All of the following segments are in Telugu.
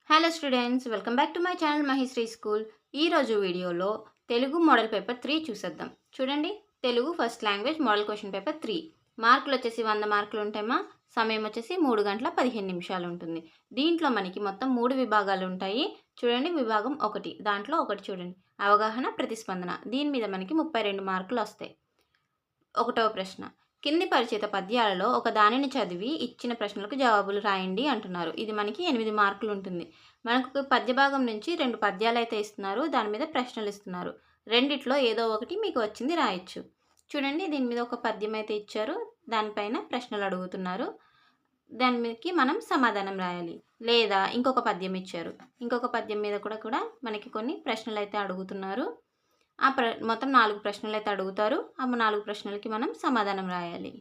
Hello students, welcome back to my channel Mahishri school. ఈరోజు వీడియోలో తెలుగు మోడల్ పేపర్ 3 చూసేద్దాం. చూడండి, Telugu first language model question paper 3. మార్కులు వచ్చేసి 100 మార్కులు ఉంటాయమ్మా. సమయం వచ్చేసి 3 గంటల 15 నిమిషాలు ఉంటుంది. దీంట్లో మనకి మొత్తం 3 విభాగాలు ఉంటాయి. చూడండి, విభాగం 1, దాంట్లో ఒకటి చూడండి, అవగాహన ప్రతిస్పందన. దీని మీద మనకి 32 మార్కులు వస్తాయి. 1వ ప్రశ్న, కింది పరిచిత పద్యాలలో ఒక దానిని చదివి ఇచ్చిన ప్రశ్నలకు జవాబులు రాయండి అంటున్నారు. ఇది మనకి 8 మార్కులు ఉంటుంది. మనకు పద్య భాగం నుంచి 2 పద్యాలు అయితే ఇస్తున్నారు, దాని మీద ప్రశ్నలు ఇస్తున్నారు. రెండిట్లో ఏదో ఒకటి మీకు వచ్చింది రాయొచ్చు. చూడండి, దీని మీద ఒక పద్యం అయితే ఇచ్చారు, దానిపైన ప్రశ్నలు అడుగుతున్నారు. దాని మీదకి మనం సమాధానం రాయాలి. లేదా ఇంకొక పద్యం ఇచ్చారు, ఇంకొక పద్యం మీద కూడా మనకి కొన్ని ప్రశ్నలు అయితే అడుగుతున్నారు. మొత్తం 4 ప్రశ్నలు అయితే అడుగుతారు. ఆ 4 ప్రశ్నలకి మనం సమాధానం రాయాలి.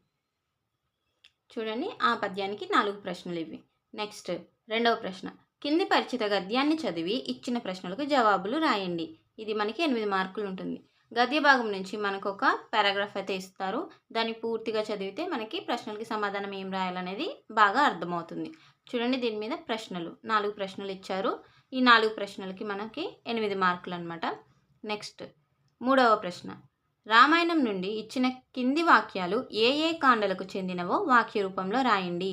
చూడండి, ఆ పద్యానికి 4 ప్రశ్నలు ఇవి. నెక్స్ట్ 2వ ప్రశ్న, కింది పరిచిత గద్యాన్ని చదివి ఇచ్చిన ప్రశ్నలకు జవాబులు రాయండి. ఇది మనకి 8 మార్కులు ఉంటుంది. గద్య భాగం నుంచి మనకు ఒక పారాగ్రాఫ్ అయితే ఇస్తారు. దాన్ని పూర్తిగా చదివితే మనకి ప్రశ్నలకి సమాధానం ఏం రాయాలనేది బాగా అర్థమవుతుంది. చూడండి, దీని మీద ప్రశ్నలు 4 ప్రశ్నలు ఇచ్చారు. ఈ 4 ప్రశ్నలకి మనకి 8 మార్కులు అనమాట. నెక్స్ట్ 3వ ప్రశ్న, రామాయణం నుండి ఇచ్చిన కింది వాక్యాలు ఏ ఏ కాండలకు చెందినవో వాక్య రూపంలో రాయండి.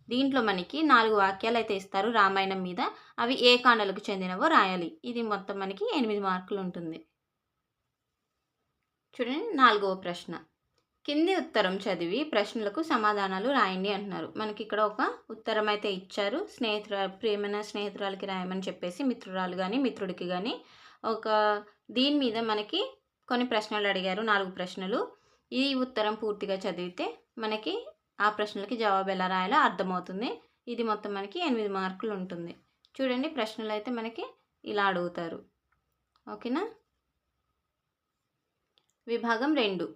దీంట్లో మనకి 4 వాక్యాలు అయితే ఇస్తారు రామాయణం మీద. అవి ఏ కాండలకు చెందినవో రాయాలి. ఇది మొత్తం మనకి 8 మార్కులు ఉంటుంది. చూడండి, 4వ ప్రశ్న, కింది ఉత్తరం చదివి ప్రశ్నలకు సమాధానాలు రాయండి అంటున్నారు. మనకి ఇక్కడ ఒక ఉత్తరం అయితే ఇచ్చారు. ప్రియమైన స్నేహితురాలకి రాయమని చెప్పేసి, మిత్రురాలు కానీ మిత్రుడికి కానీ ఒక దీని మీద మనకి కొన్ని ప్రశ్నలు అడిగారు, 4 ప్రశ్నలు. ఈ ఉత్తరం పూర్తిగా చదివితే మనకి ఆ ప్రశ్నలకి జవాబు ఎలా రాయాలో అర్థమవుతుంది. ఇది మొత్తం మనకి 8 మార్కులు ఉంటుంది. చూడండి, ప్రశ్నలు అయితే మనకి ఇలా అడుగుతారు. ఓకేనా. విభాగం 2,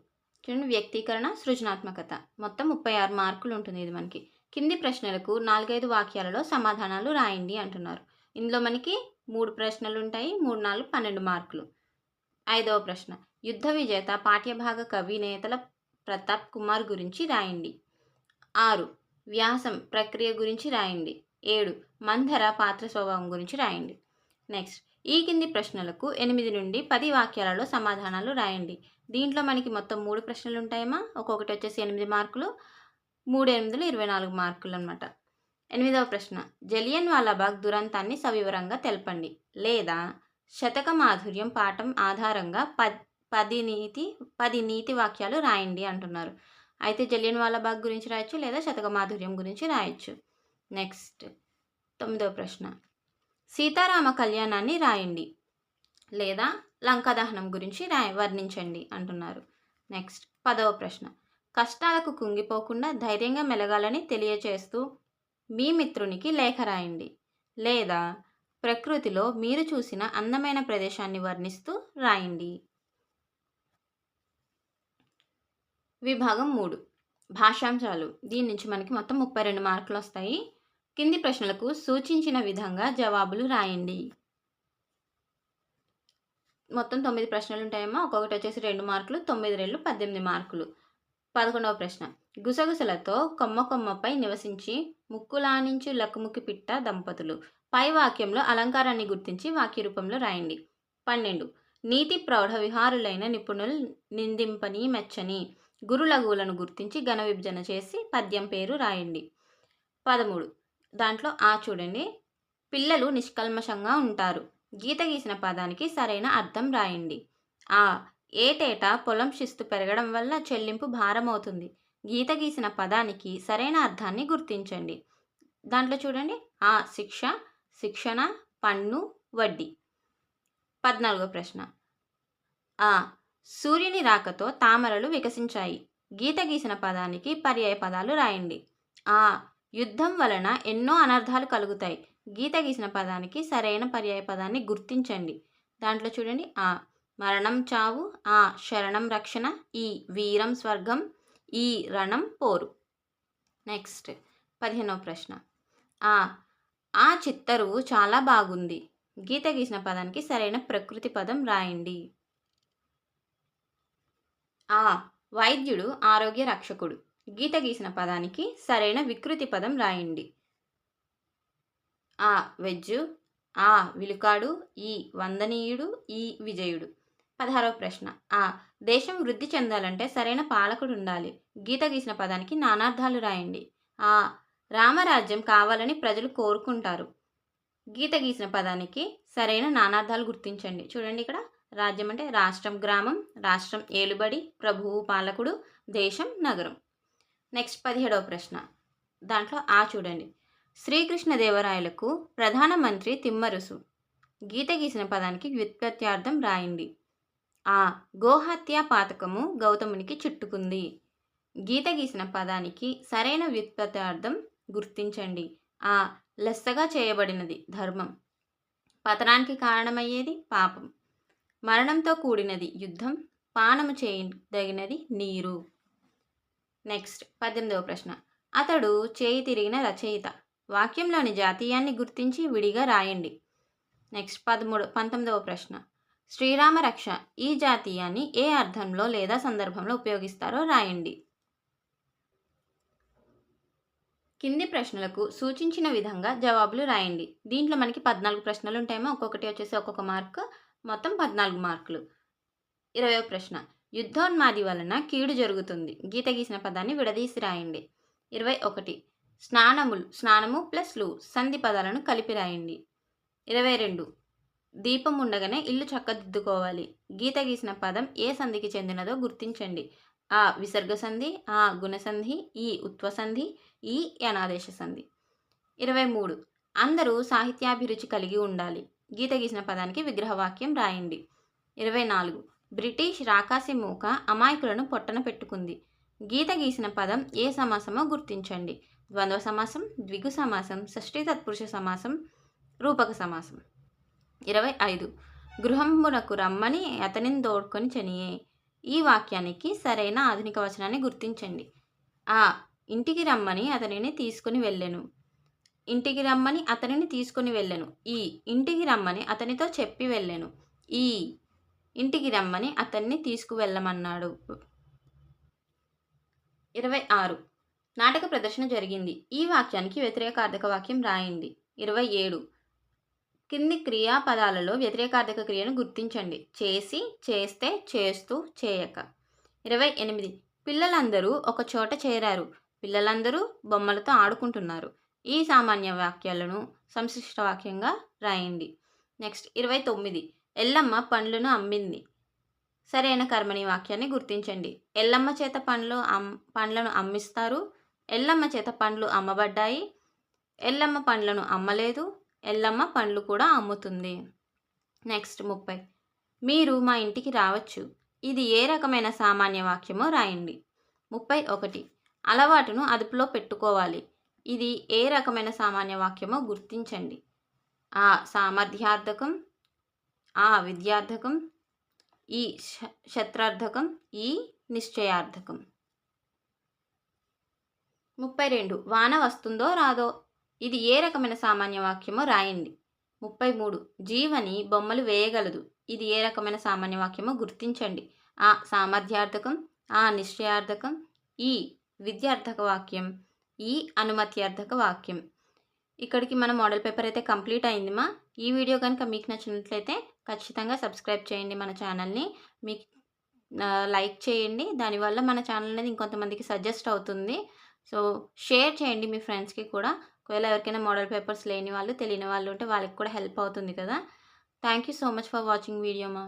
చూడండి, వ్యక్తీకరణ సృజనాత్మకత. మొత్తం 36 మార్కులు ఉంటుంది ఇది మనకి. కింది ప్రశ్నలకు 4-5 వాక్యాలలో సమాధానాలు రాయండి అంటున్నారు. ఇందులో మనకి 3 ప్రశ్నలు ఉంటాయి. 3, 4, 12 మార్కులు. 5వ ప్రశ్న, యుద్ధ విజేత పాఠ్యభాగ కవి నేతల ప్రతాప్ కుమార్ గురించి రాయండి. 6, వ్యాసం ప్రక్రియ గురించి రాయండి. 7, మంధర పాత్ర స్వభావం గురించి రాయండి. నెక్స్ట్, ఈ కింది ప్రశ్నలకు 8 నుండి 10 వాక్యాలలో సమాధానాలు రాయండి. దీంట్లో మనకి మొత్తం 3 ప్రశ్నలు ఉంటాయమ్మా. ఒక్కొక్కటి వచ్చేసి 8 మార్కులు, 3, 8, 24 మార్కులు అనమాట. 8వ ప్రశ్న, జలియన్ వాలాబాగ్ దురంతాన్ని సవివరంగా తెలపండి. లేదా శతక మాధుర్యం పాఠం ఆధారంగా 10 నీతి వాక్యాలు రాయండి అంటున్నారు. అయితే జలియన్ వాలాబాగ్ గురించి రాయొచ్చు, లేదా శతక మాధుర్యం గురించి రాయొచ్చు. నెక్స్ట్ 9వ ప్రశ్న, సీతారామ కళ్యాణాన్ని రాయండి. లేదా లంకా దహనం గురించి వర్ణించండి అంటున్నారు. నెక్స్ట్ 10వ ప్రశ్న, కష్టాలకు కుంగిపోకుండా ధైర్యంగా మెలగాలని తెలియచేస్తూ మీ మిత్రునికి లేఖ రాయండి. లేదా ప్రకృతిలో మీరు చూసిన అందమైన ప్రదేశాన్ని వర్ణిస్తూ రాయండి. విభాగం 3, భాషాంశాలు. దీని నుంచి మనకి మొత్తం 32 మార్కులు వస్తాయి. కింది ప్రశ్నలకు సూచించిన విధంగా జవాబులు రాయండి. మొత్తం 9 ప్రశ్నలు ఉంటాయమ్మా. ఒక్కొక్కటి వచ్చేసి 2 మార్కులు, 9 రెళ్ళు 18 మార్కులు. 11వ ప్రశ్న, గుసగుసలతో కొమ్మపై నివసించి ముక్కులానించు లకుముకి పిట్ట దంపతులు. పై వాక్యంలో అలంకారాన్ని గుర్తించి వాక్య రూపంలో రాయండి. 12, నీతి ప్రౌఢ విహారులైన నిపుణులు నిందింపని మెచ్చని గురులఘువులను గుర్తించి ఘన విభజన చేసి పద్యం పేరు రాయండి. 13, దాంట్లో చూడండి, పిల్లలు నిష్కల్మషంగా ఉంటారు. గీత గీసిన పదానికి సరైన అర్థం రాయండి. ఏటేటా పొలం శిస్తు పెరగడం వల్ల చెల్లింపు భారమవుతుంది. గీత గీసిన పదానికి సరైన అర్థాన్ని గుర్తించండి. దాంట్లో చూడండి, శిక్ష, శిక్షణ, పన్ను, వడ్డీ. 14వ ప్రశ్న, సూర్యుని రాకతో తామరలు వికసించాయి. గీత గీసిన పదానికి పర్యాయ పదాలు రాయండి. యుద్ధం వలన ఎన్నో అనర్థాలు కలుగుతాయి. గీత గీసిన పదానికి సరైన పర్యాయ పదాన్ని గుర్తించండి. దాంట్లో చూడండి, మరణం చావు, శరణం రక్షణ, వీరం స్వర్గం, రణం పోరు. నెక్స్ట్ 15వ ప్రశ్న, ఆ చిత్తరువు చాలా బాగుంది. గీత గీసిన పదానికి సరైన ప్రకృతి పదం రాయండి. వైద్యుడు ఆరోగ్య రక్షకుడు. గీత గీసిన పదానికి సరైన వికృతి పదం రాయండి. ఆ వెజ్జు, ఆ విలుకాడు, ఈ వందనీయుడు, ఈ విజయుడు. 16వ ప్రశ్న. దేశం వృద్ధి చెందాలంటే సరైన పాలకుడు ఉండాలి. గీత గీసిన పదానికి నానార్థాలు రాయండి. ఆ రామరాజ్యం కావాలని ప్రజలు కోరుకుంటారు. గీత గీసిన పదానికి సరైన నానార్థాలు గుర్తించండి. చూడండి ఇక్కడ రాజ్యం అంటే రాష్ట్రం, గ్రామం, రాష్ట్రం ఏలుబడి, ప్రభువు పాలకుడు, దేశం నగరం. నెక్స్ట్ 17వ ప్రశ్న. దాంట్లో చూడండి. శ్రీకృష్ణదేవరాయలకు ప్రధానమంత్రి తిమ్మరుసు. గీత గీసిన పదానికి వ్యుత్పత్త్యార్థం రాయండి. గోహత్య పాతకము గౌతమునికి చుట్టుకుంది. గీత గీసిన పదానికి సరైన వ్యుత్పత్త్యార్థం గుర్తించండి. లెస్సగా చేయబడినది ధర్మం, పతనానికి కారణమయ్యేది పాపం, మరణంతో కూడినది యుద్ధం, పానము చేయదగినది నీరు. నెక్స్ట్ 18వ ప్రశ్న. అతడు చేయి తిరిగిన రచయిత. వాక్యంలోని జాతీయాన్ని గుర్తించి విడిగా రాయండి. నెక్స్ట్ 19వ ప్రశ్న. శ్రీరామ రక్ష ఈ జాతీయాన్ని ఏ అర్థంలో లేదా సందర్భంలో ఉపయోగిస్తారో రాయండి. కింది ప్రశ్నలకు సూచించిన విధంగా జవాబులు రాయండి. దీంట్లో మనకి 14 ప్రశ్నలు ఉంటాయేమో, ఒక్కొక్కటి వచ్చేసి ఒక్కొక్క మార్క్, మొత్తం 14 మార్కులు. 20వ ప్రశ్న. యుద్ధోన్మాది వలన కీడు జరుగుతుంది. గీత గీసిన పదాన్ని విడదీసి రాయండి. 21. స్నానము ప్లస్లు సంధి పదాలను కలిపి రాయండి. 22. దీపం ఉండగానే ఇల్లు చక్కదిద్దుకోవాలి. గీత గీసిన పదం ఏ సంధికి చెందినదో గుర్తించండి. విసర్గ సంధి, గుణసంధి, ఈ ఉత్వసంధి, ఈ యనాదేశ సంధి. 23. అందరూ సాహిత్యాభిరుచి కలిగి ఉండాలి. గీత గీసిన పదానికి విగ్రహవాక్యం రాయండి. 24. బ్రిటిష్ రాకాసి మూక అమాయకులను పొట్టన పెట్టుకుంది. గీత గీసిన పదం ఏ సమాసమో గుర్తించండి. ద్వంద్వ సమాసం, ద్విగు సమాసం, షష్ఠీ తత్పురుష సమాసం, రూపక సమాసం. 25. గృహంబునకు రమ్మని అతనిని దోడ్కొని చనియే. ఈ వాక్యానికి సరైన ఆధునిక వచనాన్ని గుర్తించండి. ఇంటికి రమ్మని అతనిని తీసుకుని వెళ్ళెను. ఇంటికి రమ్మని అతనిని తీసుకుని వెళ్ళెను. ఈ ఇంటికి రమ్మని అతనితో చెప్పి వెళ్ళెను. ఈ ఇంటికి రమ్మని అతన్ని తీసుకువెళ్ళమన్నాడు. 26. నాటక ప్రదర్శన జరిగింది. ఈ వాక్యానికి వ్యతిరేకార్థక వాక్యం రాయండి. 27. కింది క్రియాపదాలలో వ్యతిరేకార్థక క్రియను గుర్తించండి. చేసి, చేస్తే, చేస్తూ, చేయక. 28. పిల్లలందరూ ఒక చోట చేరారు. పిల్లలందరూ బొమ్మలతో ఆడుకుంటున్నారు. ఈ సామాన్య వాక్యాలను సంశిష్ట వాక్యంగా రాయండి. నెక్స్ట్ 29. ఎల్లమ్మ పండ్లను అమ్మింది. సరైన కర్మని వాక్యాన్ని గుర్తించండి. ఎల్లమ్మ చేత పండ్లను అమ్మిస్తారు. ఎల్లమ్మ చేత పండ్లు అమ్మబడ్డాయి. ఎల్లమ్మ పండ్లను అమ్మలేదు. ఎల్లమ్మ పండ్లు కూడా అమ్ముతుంది. నెక్స్ట్ 30. మీరు మా ఇంటికి రావచ్చు. ఇది ఏ రకమైన సామాన్య వాక్యమో రాయండి. 31. అలవాటును అదుపులో పెట్టుకోవాలి. ఇది ఏ రకమైన సామాన్య వాక్యమో గుర్తించండి. సామర్థ్యార్థకం, విద్యార్థకం, ఈ శత్రార్థకం, ఈ నిశ్చయార్థకం. 32. వాన వస్తుందో రాదో. ఇది ఏ రకమైన సామాన్య వాక్యమో రాయండి. 33. జీవని బొమ్మలు వేయగలదు. ఇది ఏ రకమైన సామాన్య వాక్యమో గుర్తించండి. సామర్థ్యార్థకం, నిశ్చయార్థకం, ఈ విద్యార్థక వాక్యం, ఈ అనుమత్యార్థక వాక్యం. ఇక్కడికి మన మోడల్ పేపర్ అయితే కంప్లీట్ అయిందిమా. ఈ వీడియో కనుక మీకు నచ్చినట్లయితే ఖచ్చితంగా సబ్స్క్రైబ్ చేయండి మన ఛానల్ని. మీకు లైక్ చేయండి. దానివల్ల మన ఛానల్ అనేది ఇంకొంతమందికి సజెస్ట్ అవుతుంది. సో షేర్ చేయండి మీ ఫ్రెండ్స్కి కూడా. ఒకవేళ ఎవరికైనా మోడల్ పేపర్స్ లేని వాళ్ళు, తెలియని వాళ్ళు ఉంటే వాళ్ళకి కూడా హెల్ప్ అవుతుంది కదా. Thank you so much for watching video మా.